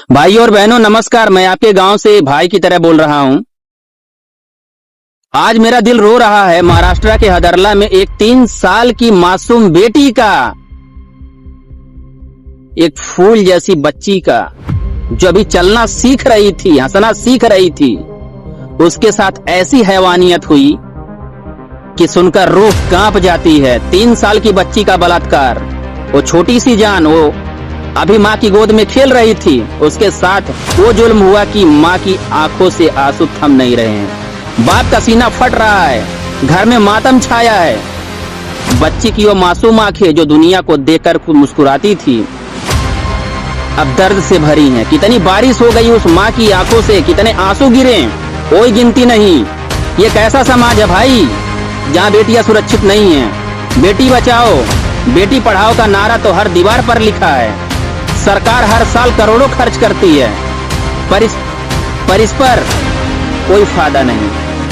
भाई और बहनों नमस्कार। मैं आपके गांव से भाई की तरह बोल रहा हूं। आज मेरा दिल रो रहा है महाराष्ट्र के हदरला में एक 3 साल की मासूम बेटी का, एक फूल जैसी बच्ची का, जो अभी चलना सीख रही थी, हंसना सीख रही थी, उसके साथ ऐसी हैवानियत हुई कि सुनकर रूह कांप जाती है। 3 साल की बच्ची का बलात्कार, वो छोटी सी जान, वो अभी माँ की गोद में खेल रही थी, उसके साथ वो जुल्म हुआ कि माँ की आंखों से आंसू थम नहीं रहे हैं। बाप का सीना फट रहा है, घर में मातम छाया है। बच्ची की वो मासूम आंखें जो दुनिया को देखकर मुस्कुराती थी, अब दर्द से भरी हैं। कितनी बारिश हो गई उस माँ की आंखों से, कितने आंसू गिरे, कोई गिनती नहीं। ये कैसा समाज है भाई, जहाँ बेटियां सुरक्षित नहीं हैं। बेटी बचाओ बेटी पढ़ाओ का नारा तो हर दीवार पर लिखा है। सरकार हर साल करोड़ों खर्च करती है, पर इस पर कोई फायदा नहीं।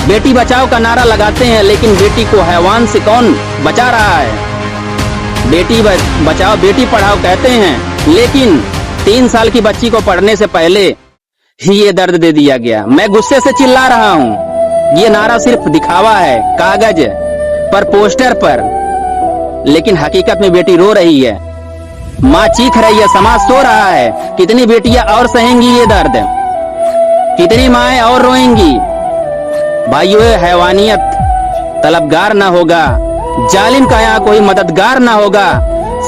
बेटी बचाओ का नारा लगाते हैं, लेकिन बेटी को हैवान से कौन बचा रहा है। बेटी बचाओ बेटी पढ़ाओ कहते हैं, लेकिन 3 साल की बच्ची को पढ़ने से पहले ही ये दर्द दे दिया गया। मैं गुस्से से चिल्ला रहा हूँ। ये नारा सिर्फ दिखावा है, कागज पर, पोस्टर पर, लेकिन हकीकत में बेटी रो रही है, माँ चीख रही है, समाज सो रहा है। कितनी बेटियां और सहेंगी ये दर्द, कितनी माएं और रोएंगी। भाइयों, हैवानियत तलबगार ना होगा, जालिम का यहाँ कोई मददगार ना होगा।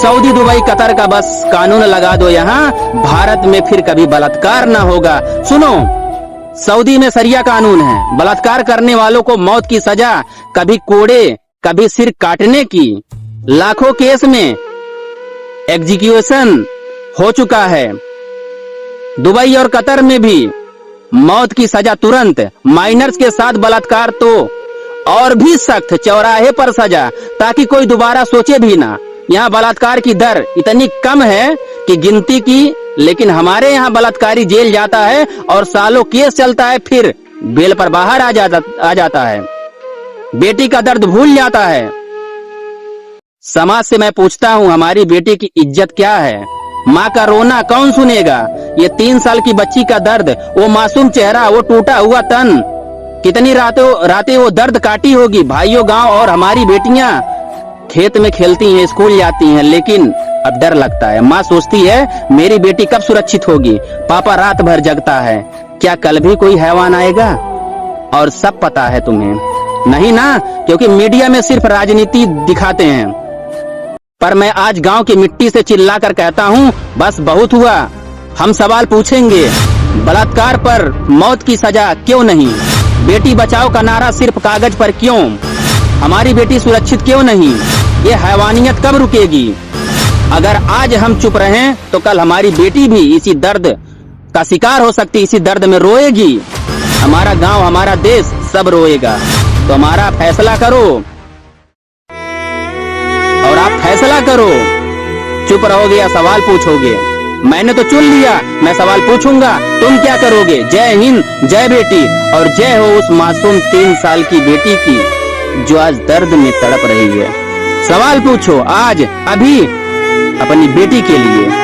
सऊदी, दुबई, कतर का बस कानून लगा दो यहाँ, भारत में फिर कभी बलात्कार ना होगा। सुनो, सऊदी में शरिया कानून है, बलात्कार करने वालों को मौत की सजा, कभी कोड़े कभी सिर काटने की। लाखों केस में एग्जीक्यूशन हो चुका है। दुबई और कतर में भी मौत की सजा तुरंत। माइनर्स के साथ बलात्कार तो और भी सख्त, चौराहे पर सजा, ताकि कोई दोबारा सोचे भी ना। यहाँ बलात्कार की दर इतनी कम है कि गिनती की, लेकिन हमारे यहाँ बलात्कारी जेल जाता है और सालों केस चलता है, फिर बेल पर बाहर आ जाता है। बेटी का दर्द भूल जाता है। समाज से मैं पूछता हूँ, हमारी बेटी की इज्जत क्या है? माँ का रोना कौन सुनेगा? ये 3 साल की बच्ची का दर्द, वो मासूम चेहरा, वो टूटा हुआ तन, कितनी रातें वो दर्द काटी होगी। भाइयों, गांव और हमारी बेटियां खेत में खेलती हैं, स्कूल जाती हैं, लेकिन अब डर लगता है। माँ सोचती है मेरी बेटी कब सुरक्षित होगी। पापा रात भर जगता है, क्या कल भी कोई हैवान आएगा? और सब पता है तुम्हें, नहीं ना, क्योंकि मीडिया में सिर्फ राजनीति दिखाते हैं। पर मैं आज गांव की मिट्टी से चिल्लाकर कहता हूं, बस बहुत हुआ। हम सवाल पूछेंगे, बलात्कार पर मौत की सजा क्यों नहीं? बेटी बचाओ का नारा सिर्फ कागज पर क्यों? हमारी बेटी सुरक्षित क्यों नहीं? ये हैवानियत कब रुकेगी? अगर आज हम चुप रहें तो कल हमारी बेटी भी इसी दर्द का शिकार हो सकती, इसी दर्द में रोएगी। हमारा गांव, हमारा देश सब रोएगा। तो हमारा फैसला करो, और आप फैसला करो। चुप रहोगे या सवाल पूछोगे? मैंने तो चुन लिया, मैं सवाल पूछूंगा, तुम क्या करोगे? जय हिंद, जय बेटी, और जय हो उस मासूम 3 साल की बेटी की जो आज दर्द में तड़प रही है। सवाल पूछो आज, अभी, अपनी बेटी के लिए।